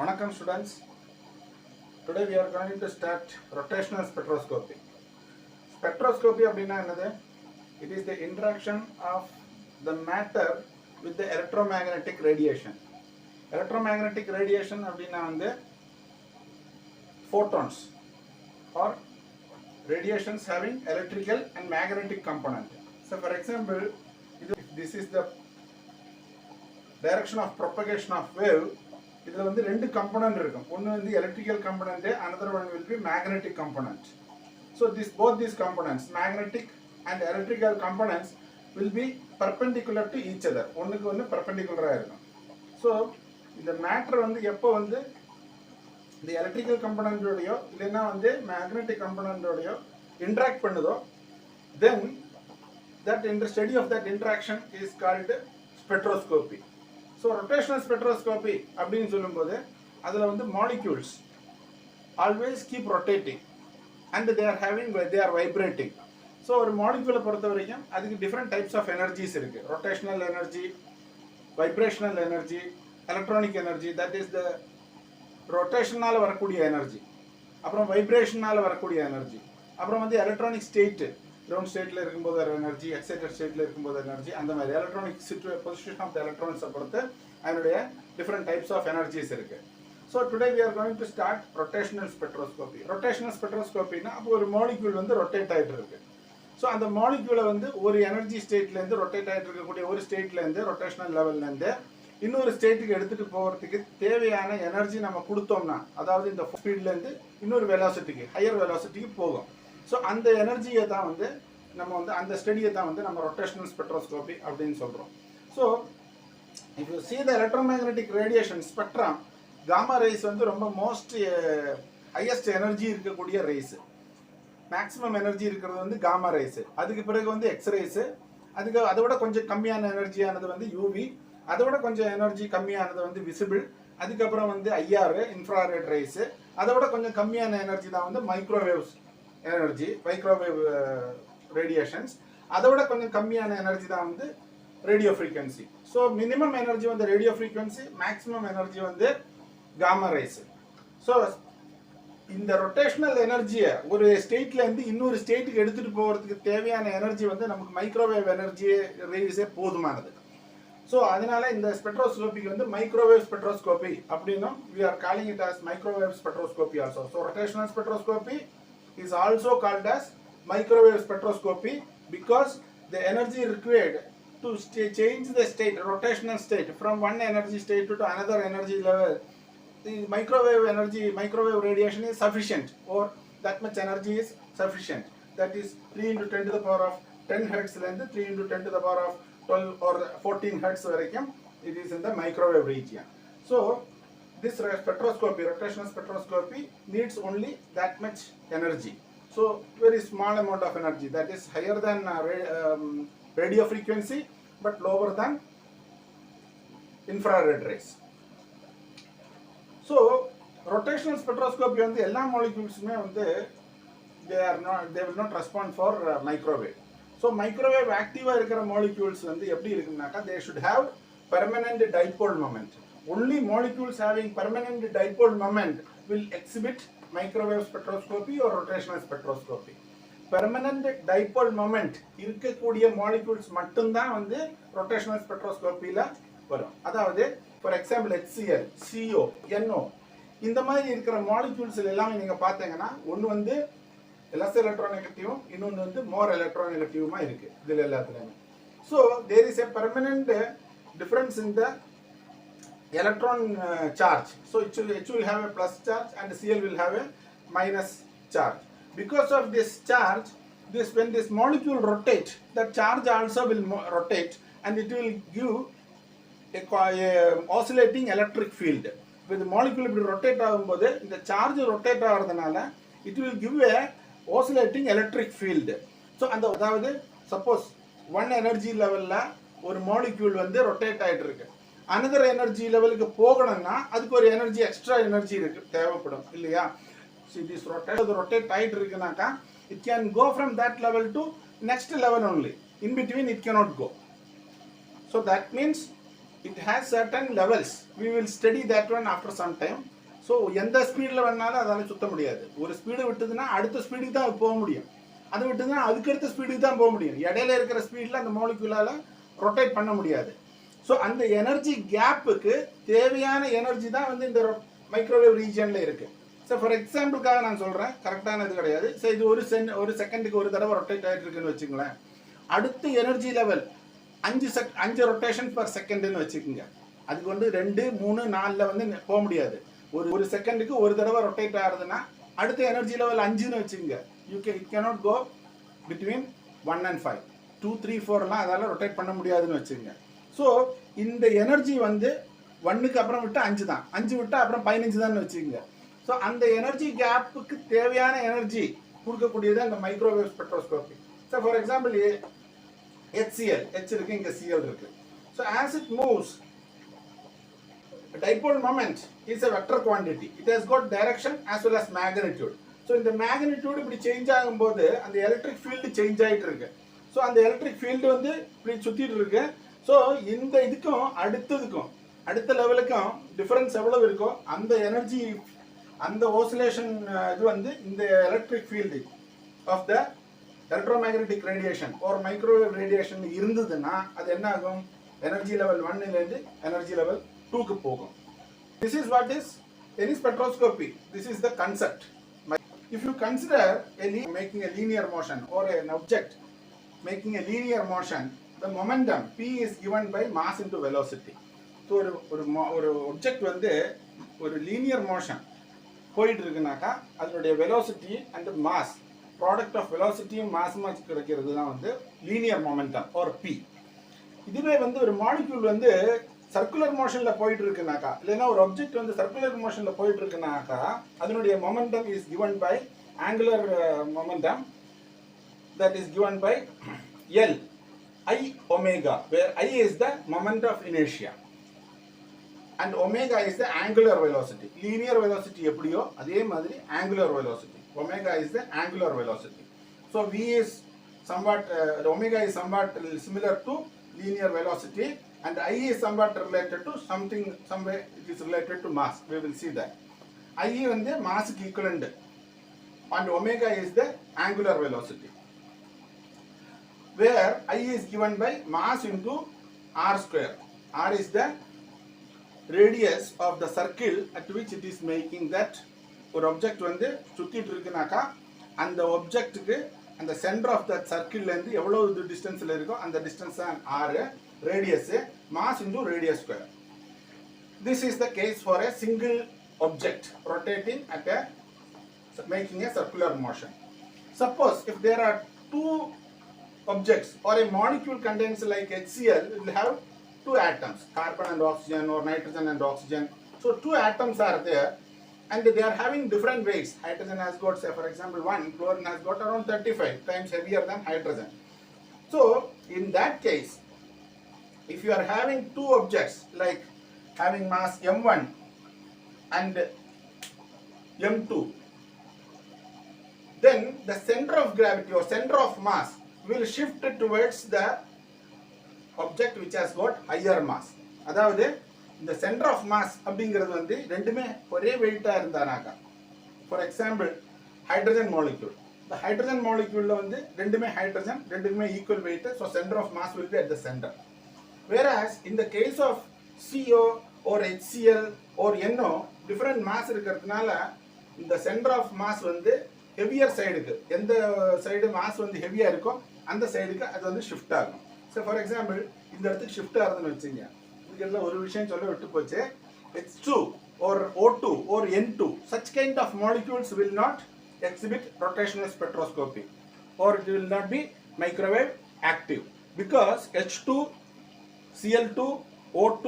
Welcome students. Today we are going to start rotational spectroscopy. Spectroscopy அப்படினா என்னது? It is the interaction of the matter with the electromagnetic radiation. Electromagnetic radiation அப்படினா வந்து photons or radiations having electrical and magnetic component. So for example, this is the direction of propagation of wave. இதில் வந்து ரெண்டு கம்பனன்ட் இருக்கும். ஒன்று வந்து electrical கம்பனன்ட், another one will be magnetic component. So both these components, magnetic and electrical components, will be perpendicular to each other. ஒன்றுக்கு ஒன்று perpendicular இருக்கும். So இந்த மேட்டர் வந்து எப்போ வந்து இந்த எலக்ட்ரிக்கல் கம்பனன்ட்டோடையோ இல்லைன்னா வந்து மேக்னெட்டிக் கம்பனன்ட்டோடையோ இன்ட்ராக்ட் பண்ணுதோ, then that in the study of that interaction is called spectroscopy. So rotational spectroscopy அப்படின்னு சொல்லும்போது அதில் வந்து molecules always keep rotating and they are vibrating. So ஒரு மாலிக்யூலை பொறுத்த வரைக்கும் அதுக்கு டிஃப்ரெண்ட் டைப்ஸ் ஆஃப் எனர்ஜிஸ் இருக்குது. Rotational energy, vibrational energy, electronic energy, that is the ரொட்டேஷனால் வரக்கூடிய எனர்ஜி, அப்புறம் வைப்ரேஷனால் வரக்கூடிய எனர்ஜி, அப்புறம் வந்து எலக்ட்ரானிக் ஸ்டேட்டு, கிரவுண்ட் ஸ்டேட்டில் இருக்கும்போது ஒரு எனர்ஜி, எக்ஸைட்டட் ஸ்டேட்டில் இருக்கும்போது எனர்ஜி, அந்த மாதிரி எலக்ட்ரானிக் பொசிஷன் ஆஃப் த எலக்ட்ரானிக்ஸை பொறுத்து அதனுடைய டிஃப்ரெண்ட் டைப்ஸ் ஆஃப் எனர்ஜிஸ் இருக்குது. So today we are going to start rotational spectroscopy. Rotational ஸ்பெக்ட்ரோஸ்கோப்பின்னா அப்போ ஒரு மாலிக்யூல் வந்து ரொட்டேட் ஆகிட்டு இருக்கு. ஸோ அந்த மாலிக்யூலை வந்து ஒரு எனர்ஜி ஸ்டேட்லேருந்து ரொட்டேட் ஆகிட்டு இருக்கக்கூடிய ஒரு ஸ்டேட்லேருந்து ரொட்டேஷனல் லெவல்லேருந்து இன்னொரு ஸ்டேட்டுக்கு எடுத்துகிட்டு போகிறதுக்கு தேவையான எனர்ஜி நம்ம கொடுத்தோம்னா, அதாவது இந்த ஸ்பீட்லேருந்து இன்னொரு வெலாசிட்டிக்கு, ஹையர் வெலாசிட்டிக்கு போகும். ஸோ அந்த எனர்ஜியை தான் வந்து நம்ம வந்து அந்த ஸ்டடியை தான் வந்து நம்ம ரொட்டேஷனல் ஸ்பெக்ட்ரோஸ்கோபி அப்படின்னு சொல்கிறோம். So if you see the electromagnetic radiation spectrum, gamma rays வந்து ரொம்ப மோஸ்ட் ஹையஸ்ட் எனர்ஜி இருக்கக்கூடிய ரேஸு. மேக்ஸிமம் எனர்ஜி இருக்கிறது வந்து காமா ரேஸு. அதுக்கு பிறகு வந்து எக்ஸ் ரேஸு, அதை விட கொஞ்சம் கம்மியான எனர்ஜியானது வந்து யூவி, அதை விட கொஞ்சம் எனர்ஜி கம்மியானது வந்து விசிபிள், அதுக்கப்புறம் வந்து ஐஆர் இன்ஃப்ராரெட் ரேஸு, அதை விட கொஞ்சம் கம்மியான எனர்ஜி தான் வந்து மைக்ரோவேவ்ஸ் எனர்ஜி, மைக்ரோவேவ் ரேடியேஷன்ஸ், அதை விட கொஞ்சம் கம்மியான எனர்ஜி தான் வந்து radio frequency. So minimum energy வந்து ரேடியோ ஃப்ரீக்வன்சி, மேக்ஸிமம் எனர்ஜி வந்து காமா ரேஸு. ஸோ இந்த ரொட்டேஷனல் எனர்ஜியை ஒரு ஸ்டேட்லேருந்து இன்னொரு ஸ்டேட்டுக்கு எடுத்துகிட்டு போகிறதுக்கு தேவையான எனர்ஜி வந்து நமக்கு மைக்ரோவேவ் எனர்ஜி ரேஸே போதுமானது. ஸோ அதனால இந்த ஸ்பெக்ட்ரோஸ்கோபிக்கு வந்து மைக்ரோவேவ் ஸ்பெக்ட்ரோஸ்கோபி அப்படின்னும் we are calling it as microwave spectroscopy also. So rotational spectroscopy is also called as microwave spectroscopy because the energy required to change the state, rotational state from one energy state to another energy level, the microwave radiation is sufficient, or that much energy is sufficient. That is 3 into 10 to the power of 10 hertz length, 3 into 10 to the power of 12 or 14 hertz varaikkum it is in the microwave region. So this spectroscopy, rotational spectroscopy, needs only that much energy. So very small amount of energy, that is higher than radio frequency but lower than infrared rays. So rotational spectroscopy வந்து எல்லா molecules-மே வந்து they will not respond for microwave. So microwave ஆக்டிவாக இருக்கிற molecules வந்து எப்படி இருக்குன்னாக்கா, they should have permanent dipole moment. Only molecules having permanent dipole moment will exhibit microwave spectroscopy ஒரு rotational spectroscopy. Permanent dipole moment இருக்கக்கூடிய மாலிக்யூல்ஸ் மட்டும்தான் வந்து rotational ஸ்பெக்ட்ரோஸ்கோப்பியில் வரும். அதாவது for example HCl, CO, NO இந்த மாதிரி இருக்கிற மாலிக்யூல்ஸ் எல்லாமே நீங்கள் பார்த்தீங்கன்னா ஒன்று வந்து less electronegative, இன்னொன்று வந்து more electronegative இருக்கு இதில் எல்லாத்துலையுமே. So there is a permanent difference in the electron charge. So H will have a plus charge and Cl will have a minus charge. Because of this charge, when this molecule rotates, the charge also will rotate and it will give a oscillating electric field. இப்போ இந்த molecule இப்படி rotate ஆகும்போது இந்த charge rotate ஆகிறதுனால it will give a oscillating electric field. So அந்த அதாவது suppose one energy லெவலில் ஒரு மாலிக்யூல் வந்து ரொட்டேட் ஆகிட்டு இருக்கு, அனதர் எனர்ஜி லெவலுக்கு போகணும்னா அதுக்கு ஒரு எனர்ஜி, எக்ஸ்ட்ரா எனர்ஜி இருக்கு தேவைப்படும் இல்லையா. திஸ் ரொட்டேட் ஆகிட்டு இருக்குனாக்கா it can go from that level to next level only, in between it cannot go. So that means it has certain levels. We will study that one after some time. So எந்த ஸ்பீடில் வேணாலும் அதால் சுற்ற முடியாது. ஒரு speed விட்டுதுன்னா அடுத்த ஸ்பீடுக்கு தான் போக முடியும். அது விட்டுதுன்னா அதுக்கடுத்த ஸ்பீடுக்கு தான் போக முடியும். இடையில இருக்கிற ஸ்பீடில் அந்த மாலிக்யூலால் ரொட்டேட் பண்ண முடியாது. ஸோ அந்த எனர்ஜி கேப்புக்கு தேவையான எனர்ஜி தான் வந்து இந்த மைக்ரோவேவ் ரீஜியனில் இருக்குது. ஸோ ஃபார் எக்ஸாம்பிளுக்காக நான் சொல்கிறேன், கரெக்டானது கிடையாது. ஸோ இது ஒரு செகண்டுக்கு ஒரு தடவை ரொட்டேட் ஆகிட்டு இருக்குன்னு வச்சுங்களேன். அடுத்த எனர்ஜி லெவல் 5 ரொட்டேஷன் பர் செகண்டுன்னு வச்சுக்கோங்க. அதுக்கு வந்து 2, 3, 4ல் வந்து போக முடியாது. ஒரு செகண்டுக்கு ஒரு தடவை ரொட்டேட் ஆகுதுன்னா அடுத்த எனர்ஜி லெவல் 5ன்னு வச்சுக்கோங்க. It cannot go between 1 and 5, 2, 3, 4லாம் அதால் ரொட்டேட் பண்ண முடியாதுன்னு வச்சுக்கோங்க. ஸோ இந்த எனர்ஜி வந்து 1க்கு அப்புறம் விட்டு 5 தான், 5 விட்டு அப்புறம் 15 தான் வச்சுக்கோங்க. ஸோ அந்த எனர்ஜி கேப்புக்கு தேவையான எனர்ஜி கொடுக்கக்கூடியது அந்த microwave spectroscopy. So for example HCl, H இருக்கு, இங்கே Cl இருக்கு. So as it moves, dipole moment is a vector quantity. It has got direction as well as magnitude. So இந்த மேக்னிடியூட் இப்படி change ஆகும்போது அந்த எலக்ட்ரிக் ஃபீல்டு சேஞ்ச் ஆகிட்டு இருக்கு. So அந்த எலக்ட்ரிக் ஃபீல்டு வந்து இப்படி சுற்றிட்டு இருக்கு. ஸோ இந்த இதுக்கும் அடுத்த லெவலுக்கும் டிஃபரன்ஸ் எவ்வளவு இருக்கோ அந்த எனர்ஜி, அந்த ஓசிலேஷன் இது வந்து இந்த electric field of the electromagnetic radiation ஒரு மைக்ரோவேவ் ரேடியேஷன் இருந்ததுன்னா அது என்ன ஆகும்? எனர்ஜி லெவல் 1லேருந்து எனர்ஜி லெவல் 2க்கு போகும். This is what is any spectroscopy. This is the concept. If you consider making a linear motion or an object making a linear motion, the momentum P is given by mass into velocity. So ஒரு object வந்து ஒரு linear motion போயிட்டு இருக்குனாக்கா அதனுடைய velocity and mass, product of velocity and mass கிடைக்கிறது தான் வந்து linear momentum or P. இதுவே வந்து ஒரு மாலிக்யூல் வந்து சர்க்குலர் மோஷனில் போயிட்டு இருக்குனாக்கா, இல்லைன்னா ஒரு ஆப்ஜெக்ட் வந்து சர்க்குலர் மோஷனில் போயிட்டு இருக்குனாக்கா அதனுடைய momentum is given by angular momentum, that is given by L I omega, where I is the moment of inertia and omega is the angular velocity. Linear velocity எப்படியோ அதே மாதிரி angular velocity, omega is the angular velocity. So V is somewhat omega is somewhat similar to linear velocity and I is somewhat related to some way it is related to mass. We will see that I வந்து massக்கு equivalent and omega is the angular velocity, where I is given by mass into r square. R is the radius of the circle at which it is making that ஒரு object வந்து சுத்திட்டு இருக்குனாக்கா அந்த ஆப்ஜெக்ட்டுக்கு அந்த centre of that சர்க்கிள்லேருந்து எவ்வளோ டிஸ்டன்ஸில் இருக்கோ அந்த distance தான் r, radius, mass into radius square. This is the case for a single object rotating at making a circular motion. Suppose if there are two objects or a molecule contains like HCl, it will have 2 atoms, carbon and oxygen or nitrogen and oxygen. So 2 atoms are there and they are having different weights. Hydrogen has got, say for example 1, chlorine has got around 35 times heavier than hydrogen. So in that case, if you are having 2 objects like having mass m1 and m2, then the center of gravity or center of mass will shift towards the object which has got higher mass. அதாவது இந்த center of mass அப்படிங்கிறது வந்து ரெண்டுமே ஒரே வெயிட்டா இருந்தானாக்கா, for example hydrogen molecule, இந்த hydrogen மாலிக்யூல்ல வந்து ரெண்டுமே ஹைட்ரஜன், ரெண்டுமே equal weight. So centre of mass will be at the center. Whereas in the case of CO or HCl or NO, different mass இருக்கிறதுனால இந்த center of mass வந்து heavier சைடுக்கு, எந்த சைடு மாஸ் வந்து ஹெவியா இருக்கோ அந்த சைடுக்கு அது வந்து ஷிஃப்ட் ஆகும். ஸோ ஃபார் எக்ஸாம்பிள் இந்த இடத்துக்கு ஷிஃப்ட் ஆகுதுன்னு வச்சுங்க. இதுக்கெல்லாம் ஒரு விஷயம் சொல்ல விட்டு போச்சு. H2 or O2 or N2, such kind of molecules will not exhibit rotational spectroscopy or it will not be microwave active because H2, Cl2, O2,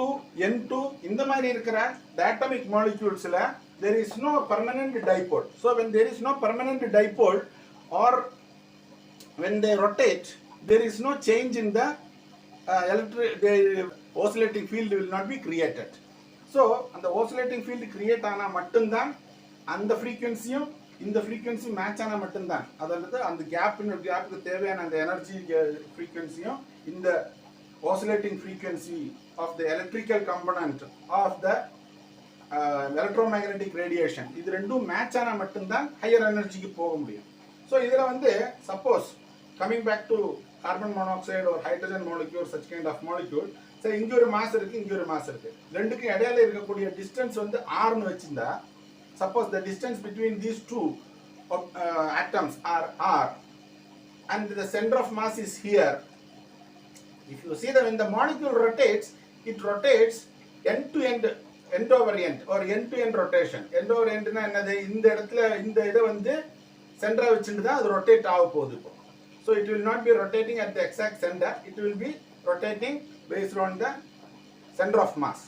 N2 இந்த மாதிரி இருக்கிற diatomic moleculesல there is no permanent dipole. So when there is no permanent dipole or when they rotate, there is no change in the the oscillating field will not be created. So அந்த oscillating field create ஆனா மட்டும்தான் அந்த frequencyயும் இந்த frequency match ஆனா மட்டும்தான், அதாவது அந்த கேப்புக்கு தேவையான அந்த எனர்ஜி frequencyயும் இந்த oscillating frequency of the electrical component of the electromagnetic radiation. இது ரெண்டும் மேட்ச் ஆனா மட்டும்தான் ஹையர் எனர்ஜிக்கு போக முடியும். ஸோ இதில் வந்து suppose coming back to carbon monoxide ஒரு hydrogen molecule such kind of molecule, சரி இங்கே ஒரு மாஸ் இருக்கு, இங்கே ஒரு மாஸ் இருக்கு, ரெண்டுக்கும் இடையில இருக்கக்கூடிய டிஸ்டன்ஸ் வந்து ஆர்னு வச்சிருந்தா, suppose the distance between these two atoms are r and the center of mass is here. If you see that when the molecule rotates, it rotates end to end, end over end or end to end rotation. End over end na enadhu, இந்த இடத்துல இந்த இத வந்து சென்டரா வச்சிட்டு தான் அது rotate ஆக போகுது. So it will not be rotating at the exact center, it will be rotating based on the center of mass.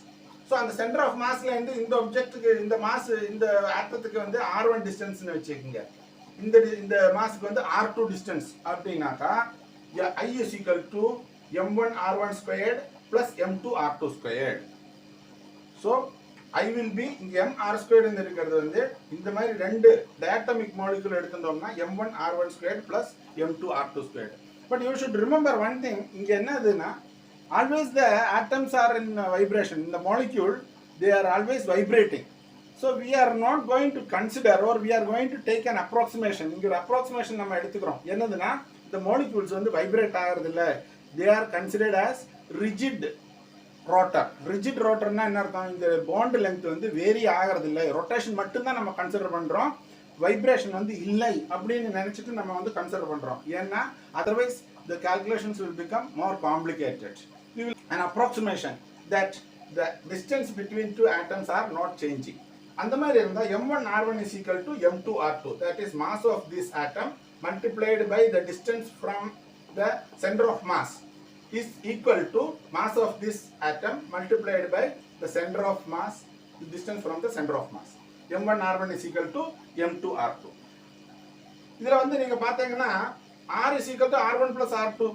So அந்த center of massல இருந்து இந்த ஆப்ஜெக்ட்டுக்கு இந்த மாஸ் இந்த ஆட்டத்துக்கு வந்து r1 டிஸ்டன்ஸ்னு வெச்சுக்கங்க. இந்த மாஸ்க்கு வந்து r2 டிஸ்டன்ஸ் அப்படினாக்கா I is equal to m1 r1 squared plus m2 r2 squared. So I will be இங்க m r squared ன்னு இருக்குது வந்து இந்த மாதிரி ரெண்டு டயட்டமிக் மாலிக்யூல் எடுத்துட்டோம்னா m1 r1 squared plus m2 r2 squared. But you should remember one thing, இங்க என்னதுன்னா always the atoms are in vibration in the molecule, they are always vibrating. So we are not going to consider or we are going to take an approximation. இங்க ஒரு approximation நம்ம எடுத்துக்கிறோம். என்னதுன்னா the molecules வந்து vibrate ஆகிறது இல்ல, they are considered as rigid rotor. Rigid rotorனா என்ன அர்த்தம், இந்த bond length வந்து vary ஆகிறது இல்ல, rotation மட்டும் தான் நம்ம கன்சிடர் பண்றோம், வைப்ரேஷன் வந்து இல்லை அப்படின்னு நினைச்சிட்டு நம்ம வந்து கன்சிடர் பண்றோம். ஏன்னா otherwise the calculations will become more complicated. We will an approximation that the distance between two atoms are not changing. அந்த மாதிரி இருந்தா m1 r1 is equal to m2 r2, that is mass of this atom multiplied by the distance from the center of mass is equal to mass of this atom multiplied by the center of mass, the distance from the center of mass. m1 r1 is equal to m2 r2. இதுல வந்து நீங்க பாத்தீங்கன்னா r is equal to r1 plus r2.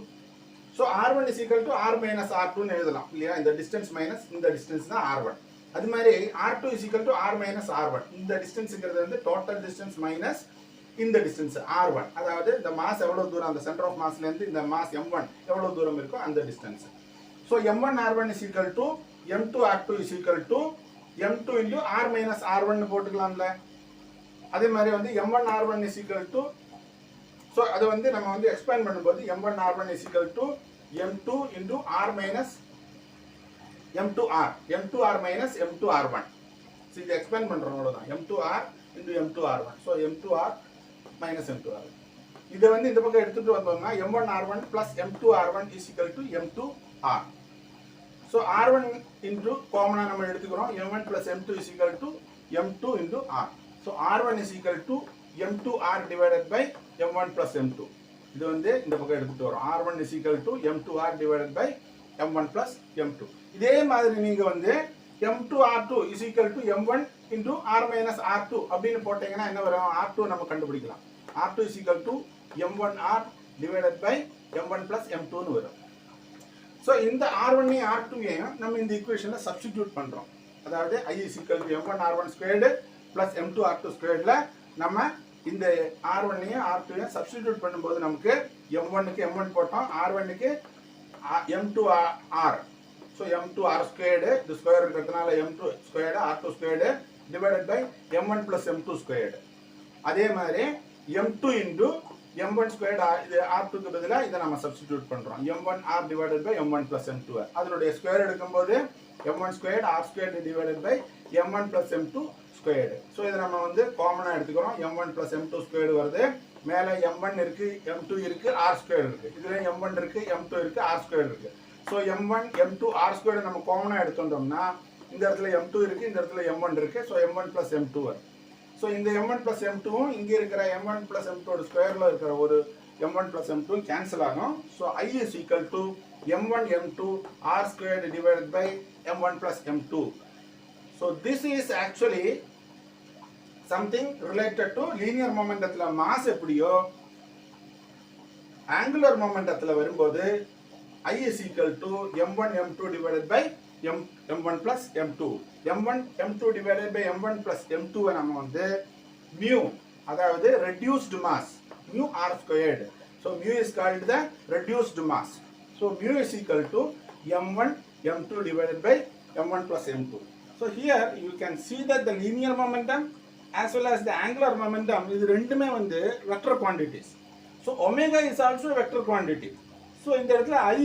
So r1 is equal to r minus r2 ன்னு எழுதலாம் இல்லையா, இந்த distance minus இந்த distance தான் r1. அது மாதிரி r2 is equal to r minus r1. இந்த டிஸ்டன்ஸ்ங்கிறது வந்து டோட்டல் டிஸ்டன்ஸ் மைனஸ் இந்த டிஸ்டன்ஸ் r1, அதாவது இந்த மாஸ் எவ்வளவு தூரம் அந்த சென்டர் ஆஃப் மாஸ்ல இருந்து இந்த மாஸ் m1 எவ்வளவு தூரம் இருக்கோ அந்த distance. So m1 r1 is equal to m2 r2 is equal to m2 into r minus r1 ன்னு போட்டுக்கலாம்ல. அதே மாதிரி வந்து m1 r1 is equal to, so அது வந்து நம்ம வந்து எக்ஸ்பேண்ட் பண்ணும்போது m1 r1 is equal to m2 into r minus m2r, m2r minus m2r1. so இது எக்ஸ்பேண்ட் பண்றோம் அவ்வளவுதான், m2r into m2r1. so m2r minus m2r. இத வந்து இந்த பக்கம் எடுத்துட்டு வந்தோம்னா m1r1 plus m2r1 is equal to m2r. so r1 into காமனா நம்ம எடுத்துக்கிறோம், m1 plus m2 is equal to m2 into r. so r1 is equal to m2r divided by m1 plus m2. இது வந்து இந்த பக்கம் எடுத்துட்டு வரோம், r1 is equal to m2r divided by m1 plus m2. இதே மாதிரி நீங்க வந்து m2r2 is equal to m1 into r minus r2 அப்படின்னு போட்டீங்கன்னா என்ன வரும், r2 நம்ம கண்டுபிடிக்கலாம். r2 is equal to m1r divided by m1 plus m2 ன்னு வரும். so இந்த r1 ஐயும் r2 ஐயும் நம்ம இந்த ஈக்குவேஷன்ல சப்ஸ்டிட்யூட் பண்றோம். அதாவது I is equal to m1 r1 squared plus m2 r2 squaredல நம்ம இந்த r1 ஐயும் r2 ஐயும் சப்ஸ்டிட்யூட் பண்ணும்போது நமக்கு m1 க்கு m1 போட்டோம், r1 க்கு m2r. so m2r squared, the square இருக்கிறதுனால m2 squared r2 squared divided by m1 plus m2 squared. அதே மாதிரி m2 into m1 squared, இது r2 க்கு பதிலா இத நாம சப்ஸ்டிட்யூட் பண்றோம், m1r divided by m1 plus m2. அதனுடைய ஸ்கொயர் எடுக்கும்போது m1 squared r squared divided by m1 plus m2 squared. so இத நம்ம வந்து காமனா எடுத்துக்கிறோம், m1 plus m2 squared வருது, மேல m1 இருக்கு, m2 இருக்கு, r squared இருக்கு, இதுல m1 இருக்கு, m2 இருக்கு, r squared இருக்கு. so m1 m2 r squared நம்ம காமனா எடுத்துட்டோம்னா இந்த இடத்துல m2 இருக்கு, இந்த இடத்துல m1 இருக்கு, so m1 plus m2 வருது. so இந்த m1 plus m2 இங்க இருக்கிற m1 plus m2 ஓட ஸ்கொயர்ல இருக்கிற ஒரு m1 plus m2 கேன்சல் ஆகும். so I is equal to m1 m2 r squared divided by m1 plus m2. so this is actually something related to linear momentumல mass எப்படியோ angular momentumல வரும்போது I is equal to m1 m2 divided by m1 plus m2. m1 m2 divided by m1 plus m2 நம்ம வந்து mu, அதாவது reduced mass, mu r squared. so mu is called the reduced mass. so mu is equal to m1 m2 divided by m1 plus m2. So here you can see that the linear momentum as well as the angular momentum is ரெண்டுமே வந்து vector quantities. So omega is also a vector quantity. So இந்த இடத்துல I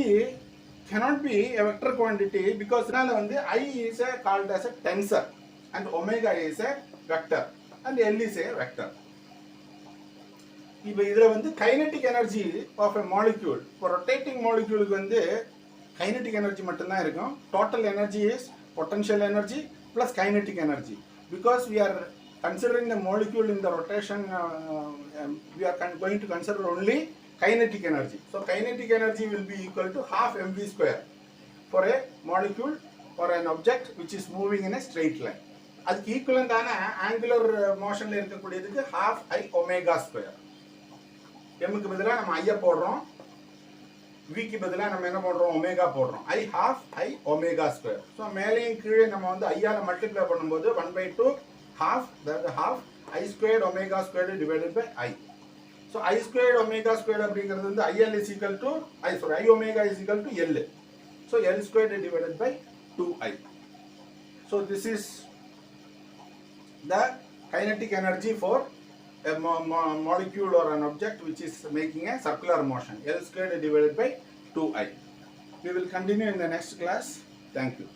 cannot be a vector quantity because வந்து I is called as a tensor and omega is a vector and L is a vector. இப்போ இதில் வந்து kinetic energy of a molecule இப்போ rotating மாலிக்யூலுக்கு வந்து kinetic energy மட்டும்தான் இருக்கும். Total energy is potential energy plus kinetic energy. Because we are considering the molecule in the rotation, we are going to consider only kinetic energy. So kinetic energy will be equal to half mv square for a molecule or an object which is moving in a straight line. அதுக்கு ஈக்குவலண்டான angular மோஷன்ல இருக்கக்கூடியதுக்கு half I omega square. mக்கு பதிலாக நம்ம ஐ போடுறோம், விக்கு பதிலாக நம்ம என்ன போடுறோம், ஒமேகா போடுறோம். I half I omega square. So மேலேயும் கீழே நம்ம வந்து ஐயால மல்டிப்ளை பண்ணும்போது 1/2 half, that is half I squared omega squared divided by I. So I squared omega squared அப்படிங்கிறது வந்து IL is equal to I omega is equal to L. So L squared divided by 2I. So this is the kinetic energy for a molecule or an object which is making a circular motion. L squared divided by 2I. We will continue in the next class. Thank you.